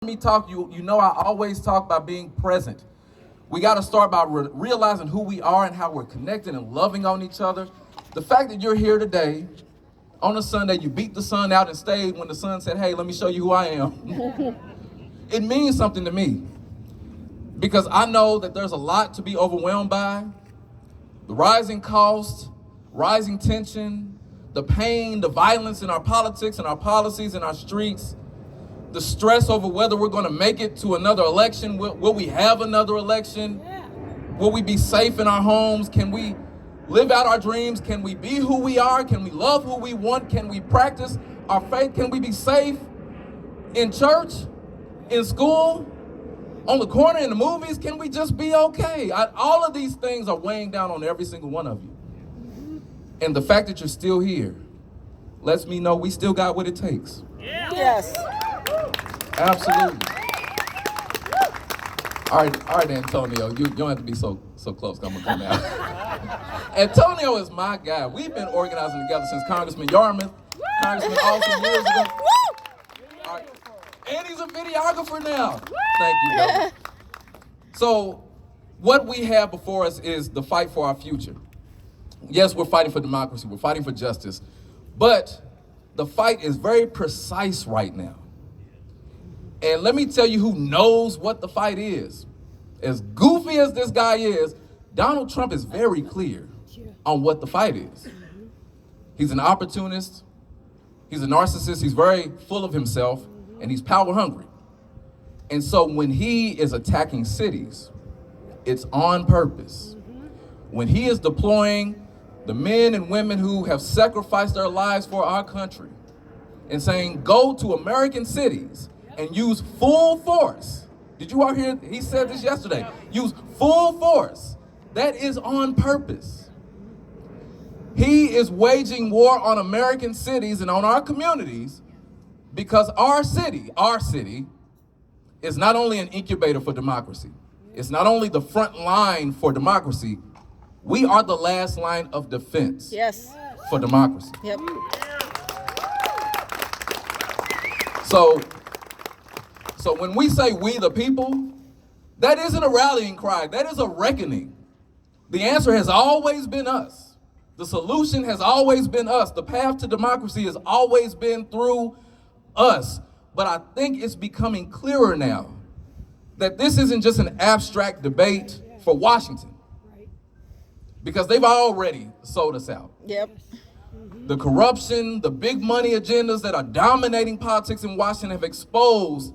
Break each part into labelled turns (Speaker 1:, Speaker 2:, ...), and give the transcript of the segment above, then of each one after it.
Speaker 1: Me talk, you know I always talk about being present. We got to start by realizing who we are and how we're connected and loving on each other. The fact that you're here today on a Sunday, you beat the sun out and stayed when the sun said, hey, let me show you who I am. It means something to me because I know that there's a lot to be overwhelmed by. The rising cost, rising tension, the pain, the violence in our politics and our policies in our streets, the stress over whether we're going to make it to another election. Will we have another election? Will we be safe in our homes? Can we live out our dreams? Can we be who we are? Can we love who we want? Can we practice our faith? Can we be safe in church, in school, on the corner, in the movies? Can we just be okay? All of these things are weighing down on every single one of you. And the fact that you're still here lets me know we still got what it takes.
Speaker 2: Yes.
Speaker 1: Absolutely. All right, Antonio, you don't have to be so close. I'm gonna come out. Antonio is my guy. We've been organizing together since Congressman Yarmouth, Congressman Austin years ago. All right. And he's a videographer now. Thank you, brother. So, what we have before us is the fight for our future. Yes, we're fighting for democracy. We're fighting for justice, but the fight is very precise right now. And let me tell you who knows what the fight is. As goofy as this guy is, Donald Trump is very clear on what the fight is. He's an opportunist, he's a narcissist, he's very full of himself, and he's power hungry. And so when he is attacking cities, it's on purpose. When he is deploying the men and women who have sacrificed their lives for our country and saying, go to American cities and use full force. Did you all hear? He said this yesterday. Use full force. That is on purpose. He is waging war on American cities and on our communities because our city is not only an incubator for democracy. It's not only the front line for democracy. We are the last line of defense for democracy.
Speaker 2: Yep.
Speaker 1: So when we say we the people, that isn't a rallying cry, that is a reckoning. The answer has always been us. The solution has always been us. The path to democracy has always been through us. But I think it's becoming clearer now that this isn't just an abstract debate for Washington, because they've already sold us out.
Speaker 2: Yep.
Speaker 1: The corruption, the big money agendas that are dominating politics in Washington have exposed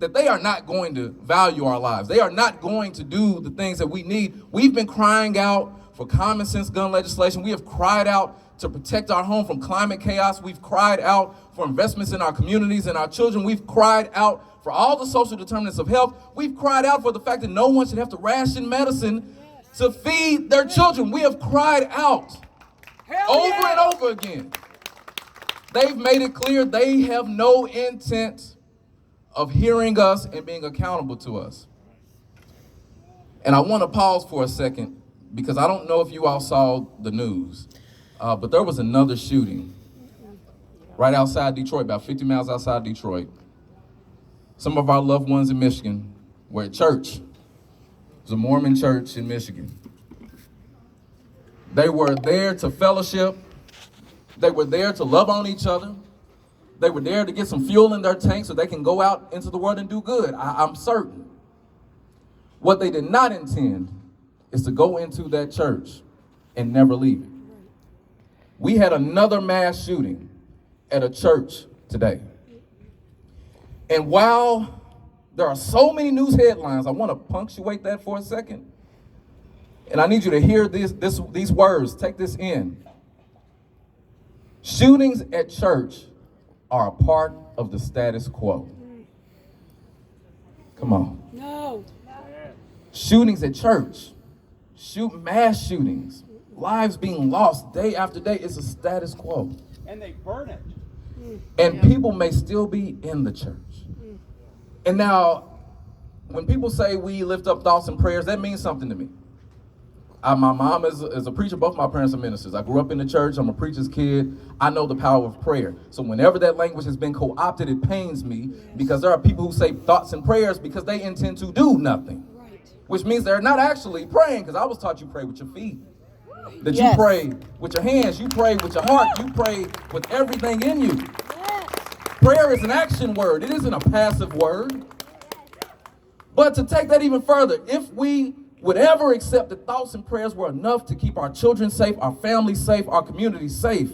Speaker 1: that they are not going to value our lives. They are not going to do the things that we need. We've been crying out for common sense gun legislation. We have cried out to protect our home from climate chaos. We've cried out for investments in our communities and our children. We've cried out for all the social determinants of health. We've cried out for the fact that no one should have to ration medicine to feed their children. We have cried out over and over again. They've made it clear they have no intent of hearing us and being accountable to us. And I want to pause for a second because I don't know if you all saw the news, but there was another shooting right outside Detroit, about 50 miles outside Detroit. Some of our loved ones in Michigan were at church. It was a Mormon church in Michigan. They were there to fellowship. They were there to love on each other. They were there to get some fuel in their tank so they can go out into the world and do good. I'm certain. What they did not intend is to go into that church and never leave it. We had another mass shooting at a church today. And while there are so many news headlines, I want to punctuate that for a second. And I need you to hear these words. Take this in. Shootings at church are a part of the status quo. Come on.
Speaker 2: No.
Speaker 1: Shootings at church, mass shootings, lives being lost day after day is a status quo.
Speaker 3: And they burn it.
Speaker 1: And people may still be in the church. And now, when people say we lift up thoughts and prayers, that means something to me. My mom is a preacher. Both my parents are ministers. I grew up in the church. I'm a preacher's kid. I know the power of prayer. So whenever that language has been co-opted, it pains me because there are people who say thoughts and prayers because they intend to do nothing, which means they're not actually praying, because I was taught you pray with your feet. That you pray with your hands, you pray with your heart, you pray with everything in you. Prayer is an action word. It isn't a passive word. But to take that even further, if we would ever accept that thoughts and prayers were enough to keep our children safe, our families safe, our communities safe,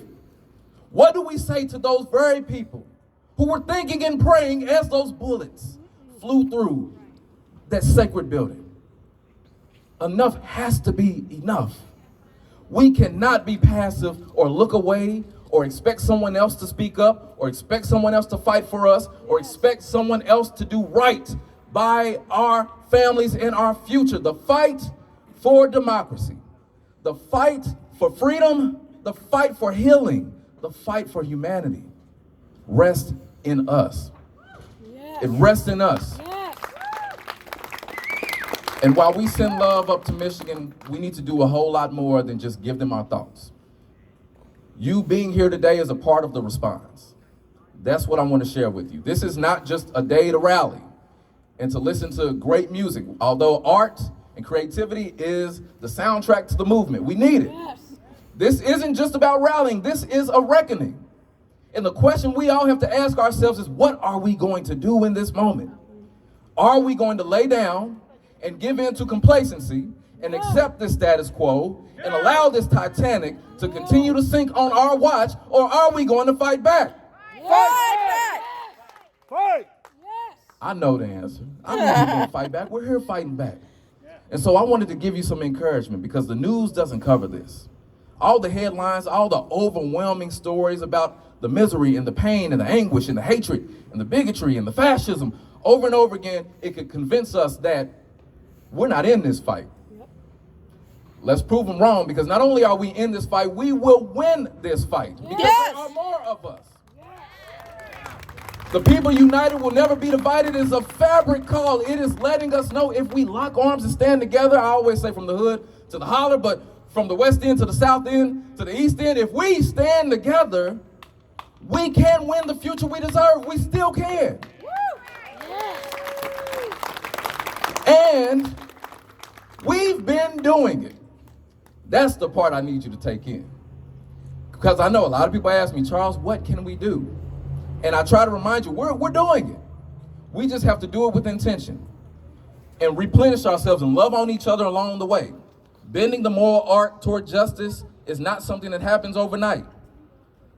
Speaker 1: what do we say to those very people who were thinking and praying as those bullets flew through that sacred building? Enough has to be enough. We cannot be passive or look away or expect someone else to speak up or expect someone else to fight for us or expect someone else to do right by our families and our future. The fight for democracy, the fight for freedom, the fight for healing, the fight for humanity rests in us. It rests in us. And while we send love up to Michigan, we need to do a whole lot more than just give them our thoughts. You being here today is a part of the response. That's what I want to share with you. This is not just a day to rally and to listen to great music. Although art and creativity is the soundtrack to the movement, we need it. This isn't just about rallying, this is a reckoning. And the question we all have to ask ourselves is, what are we going to do in this moment? Are we going to lay down and give in to complacency and accept this status quo and allow this Titanic to continue to sink on our watch, or are we going to fight back?
Speaker 2: Fight back!
Speaker 3: Fight!
Speaker 1: I know the answer. I know we're going to fight back. We're here fighting back. And so I wanted to give you some encouragement, because the news doesn't cover this. All the headlines, all the overwhelming stories about the misery and the pain and the anguish and the hatred and the bigotry and the fascism, over and over again, it could convince us that we're not in this fight. Let's prove them wrong, because not only are we in this fight, we will win this fight. Because there are more of us. The people united will never be divided is a fabric call. It is letting us know if we lock arms and stand together, I always say from the hood to the holler, but from the west end to the south end to the east end, if we stand together, we can win the future we deserve. We still can. And we've been doing it. That's the part I need you to take in. Because I know a lot of people ask me, Charles, what can we do? And I try to remind you, we're doing it. We just have to do it with intention and replenish ourselves and love on each other along the way. Bending the moral arc toward justice is not something that happens overnight.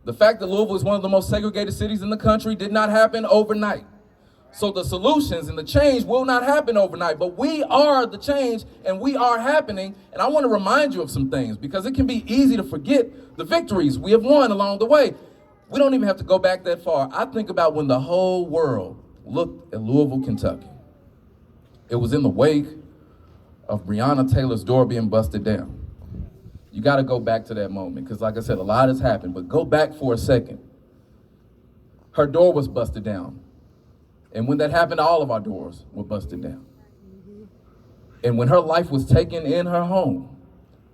Speaker 1: The fact that Louisville is one of the most segregated cities in the country did not happen overnight. So the solutions and the change will not happen overnight, but we are the change and we are happening. And I want to remind you of some things, because it can be easy to forget the victories we have won along the way. We don't even have to go back that far. I think about when the whole world looked at Louisville, Kentucky. It was in the wake of Breonna Taylor's door being busted down. You got to go back to that moment, because like I said, a lot has happened, but go back for a second. Her door was busted down. And when that happened, all of our doors were busted down. And when her life was taken in her home,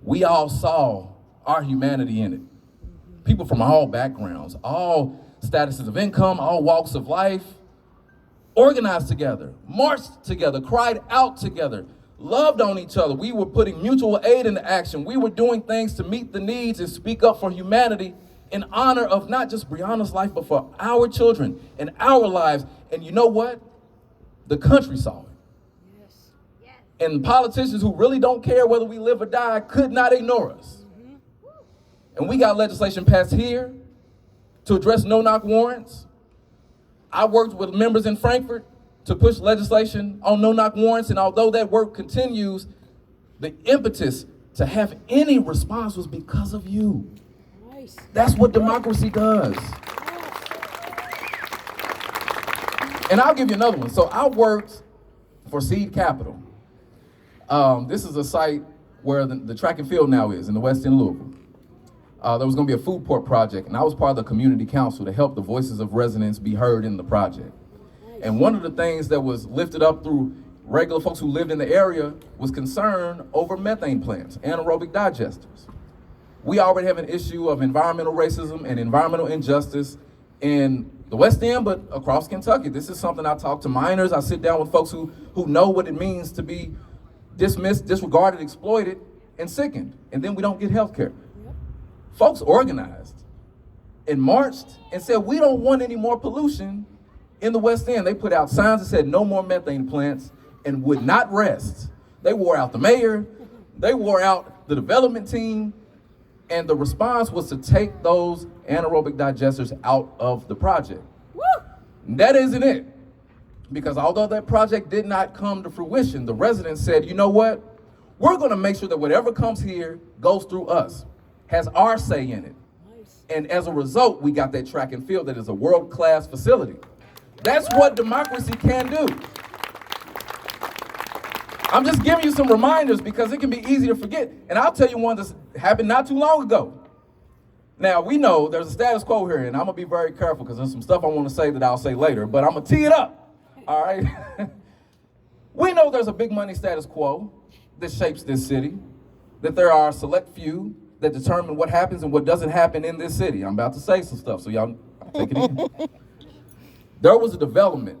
Speaker 1: we all saw our humanity in it. People from all backgrounds, all statuses of income, all walks of life, organized together, marched together, cried out together, loved on each other. We were putting mutual aid into action. We were doing things to meet the needs and speak up for humanity in honor of not just Breonna's life, but for our children and our lives. And you know what? The country saw it. Yes. And politicians who really don't care whether we live or die could not ignore us. And we got legislation passed here to address no-knock warrants. I worked with members in Frankfurt to push legislation on no-knock warrants, and although that work continues, the impetus to have any response was because of you. Nice. That's what democracy does. And I'll give you another one. So I worked for Seed Capital. This is a site where the track and field now is in the West End of Louisville. There was going to be a food court project, and I was part of the community council to help the voices of residents be heard in the project. And one of the things that was lifted up through regular folks who lived in the area was concerned over methane plants, anaerobic digesters. We already have an issue of environmental racism and environmental injustice in the West End, but across Kentucky. This is something I talk to minors. I sit down with folks who know what it means to be dismissed, disregarded, exploited, and sickened. And then we don't get health care. Folks organized and marched and said, we don't want any more pollution in the West End. They put out signs that said no more methane plants and would not rest. They wore out the mayor, they wore out the development team, and the response was to take those anaerobic digesters out of the project. Woo! That isn't it. Because although that project did not come to fruition, the residents said, you know what? We're gonna make sure that whatever comes here goes through us, has our say in it. Nice. And as a result, we got that track and field that is a world-class facility. That's what democracy can do. I'm just giving you some reminders because it can be easy to forget. And I'll tell you one that's happened not too long ago. Now, we know there's a status quo here, and I'm gonna be very careful because there's some stuff I wanna say that I'll say later, but I'm gonna tee it up, all right? We know there's a big money status quo that shapes this city, that there are a select few that determine what happens and what doesn't happen in this city. I'm about to say some stuff, so y'all take it in. There was a development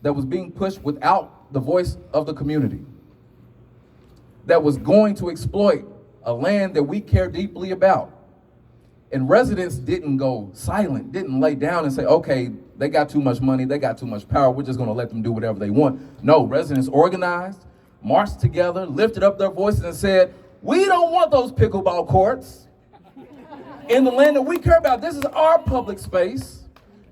Speaker 1: that was being pushed without the voice of the community, that was going to exploit a land that we care deeply about. And residents didn't go silent, didn't lay down and say, okay, they got too much money, they got too much power, we're just gonna let them do whatever they want. No, residents organized, marched together, lifted up their voices and said, we don't want those pickleball courts in the land that we care about. This is our public space.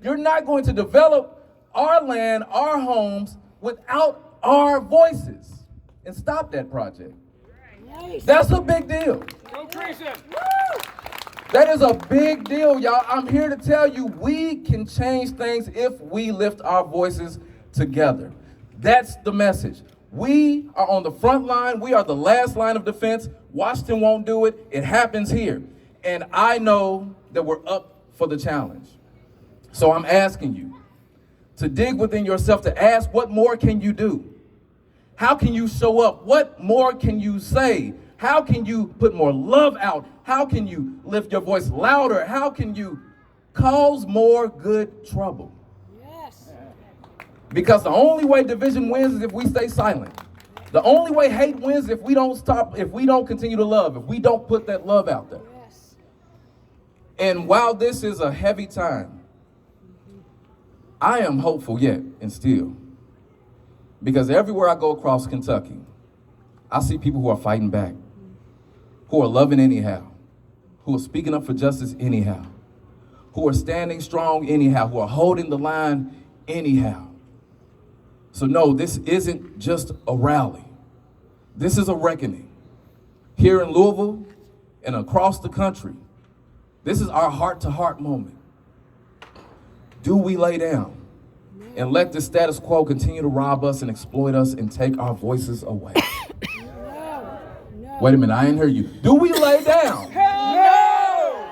Speaker 1: You're not going to develop our land, our homes, without our voices, and stop that project. Nice. That's a big deal.
Speaker 3: Go Teresa.
Speaker 1: That is a big deal, y'all. I'm here to tell you we can change things if we lift our voices together. That's the message. We are on the front line. We are the last line of defense. Washington won't do it. It happens here. And I know that we're up for the challenge. So I'm asking you to dig within yourself, to ask, what more can you do? How can you show up? What more can you say? How can you put more love out? How can you lift your voice louder? How can you cause more good trouble? Yes. Because the only way division wins is if we stay silent. The only way hate wins is if we don't stop, if we don't continue to love, if we don't put that love out there. Yes. And while this is a heavy time, I am hopeful yet and still. Because everywhere I go across Kentucky, I see people who are fighting back, who are loving anyhow, who are speaking up for justice anyhow, who are standing strong anyhow, who are holding the line anyhow. So no, this isn't just a rally. This is a reckoning. Here in Louisville and across the country, this is our heart-to-heart moment. Do we lay down and let the status quo continue to rob us and exploit us and take our voices away? No. Wait a minute, I didn't hear you. Do we lay down?
Speaker 3: No!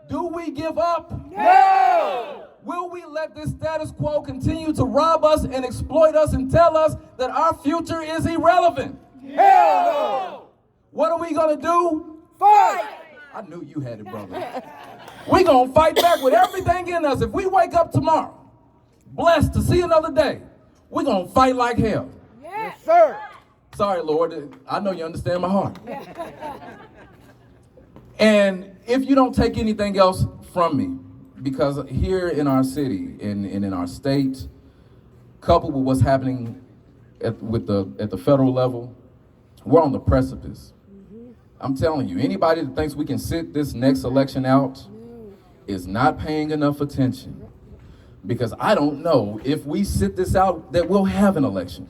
Speaker 1: Do we give up?
Speaker 3: No!
Speaker 1: Will we let this status quo continue to rob us and exploit us and tell us that our future is irrelevant?
Speaker 3: Hell no!
Speaker 1: What are we gonna do?
Speaker 3: Fight!
Speaker 1: I knew you had it, brother. We're gonna fight back with everything in us. If we wake up tomorrow, blessed to see another day, we're gonna fight like hell.
Speaker 3: Yes, sir.
Speaker 1: Sorry, Lord, I know you understand my heart. And if you don't take anything else from me, because here in our city and in our state, coupled with what's happening at the federal level, we're on the precipice. I'm telling you, anybody that thinks we can sit this next election out is not paying enough attention. Because I don't know if we sit this out that we'll have an election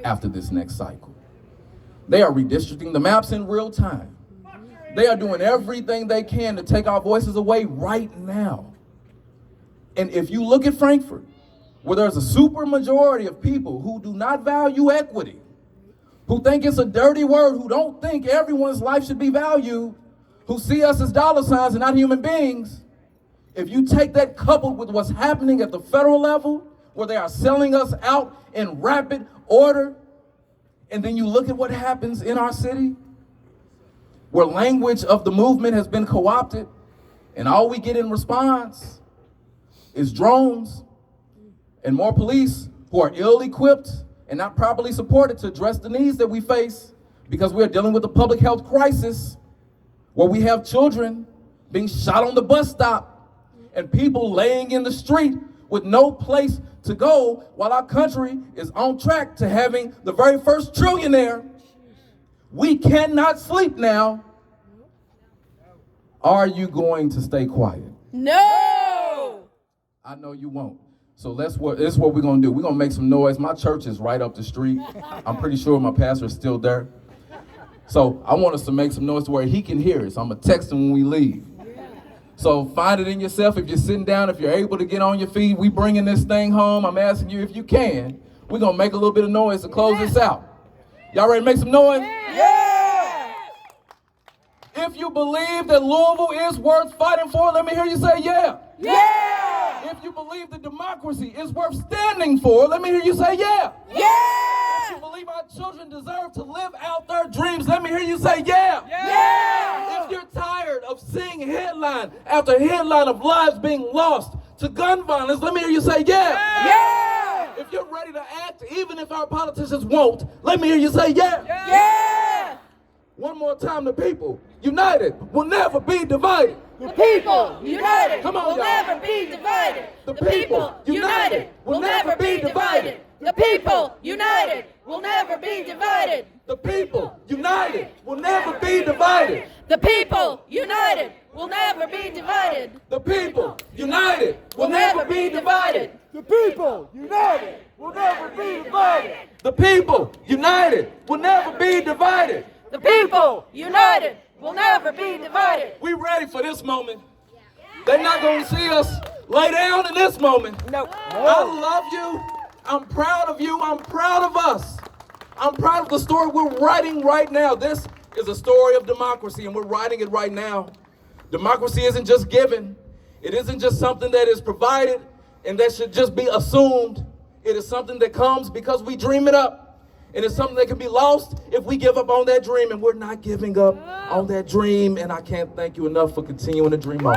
Speaker 1: after this next cycle. They are redistricting the maps in real time. They are doing everything they can to take our voices away right now. And if you look at Frankfurt, where there's a super majority of people who do not value equity, who think it's a dirty word, who don't think everyone's life should be valued, who see us as dollar signs and not human beings, if you take that coupled with what's happening at the federal level, where they are selling us out in rapid order. And then you look at what happens in our city, where language of the movement has been co-opted, and all we get in response is drones and more police who are ill-equipped and not properly supported to address the needs that we face, because we are dealing with a public health crisis where we have children being shot on the bus stop and people laying in the street with no place to go, while our country is on track to having the very first trillionaire. We cannot sleep now. Are you going to stay quiet?
Speaker 2: No!
Speaker 1: I know you won't. So this is what we're going to do. We're going to make some noise. My church is right up the street. I'm pretty sure my pastor is still there. So I want us to make some noise to where he can hear us. I'm going to text him when we leave. So find it in yourself. If you're sitting down, if you're able to get on your feet, we bringing this thing home. I'm asking you if you can. We're going to make a little bit of noise to close this out. Y'all ready to make some noise?
Speaker 2: Yeah!
Speaker 1: If you believe that Louisville is worth fighting for, let me hear you say yeah.
Speaker 2: Yeah!
Speaker 1: If you believe that democracy is worth standing for, let me hear you say yeah.
Speaker 2: Yeah!
Speaker 1: If you believe our children deserve to live out their dreams, let me hear you say yeah.
Speaker 2: Yeah!
Speaker 1: If you're tired of seeing headline after headline of lives being lost to gun violence, let me hear you say yeah.
Speaker 2: Yeah!
Speaker 1: If you're ready to act, even if our politicians won't, let me hear you say yeah.
Speaker 2: Yeah!
Speaker 1: One more time, the people united will never be divided.
Speaker 2: The people united
Speaker 1: Come on,
Speaker 2: will
Speaker 1: y'all.
Speaker 2: never be divided.
Speaker 1: The people united will never be divided.
Speaker 2: The people united will never be divided.
Speaker 1: The people united will never be divided.
Speaker 2: The people united will never be divided.
Speaker 1: The people united will never be divided.
Speaker 3: The people united will never be divided.
Speaker 1: The people united will never be divided.
Speaker 2: The people united will never be divided.
Speaker 1: We ready for this moment. They're not going to see us lay down in this moment.
Speaker 2: Nope.
Speaker 1: I love you. I'm proud of you. I'm proud of us. I'm proud of the story we're writing right now. This is a story of democracy, and we're writing it right now. Democracy isn't just given. It isn't just something that is provided and that should just be assumed. It is something that comes because we dream it up. And it's something that can be lost if we give up on that dream, and we're not giving up on that dream. And I can't thank you enough for continuing to dream on.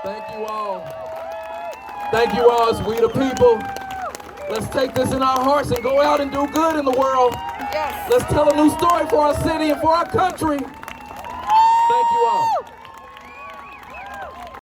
Speaker 1: Thank you all. Thank you all, as we the people. Let's take this in our hearts and go out and do good in the world.
Speaker 2: Yes.
Speaker 1: Let's tell a new story for our city and for our country. Thank you all.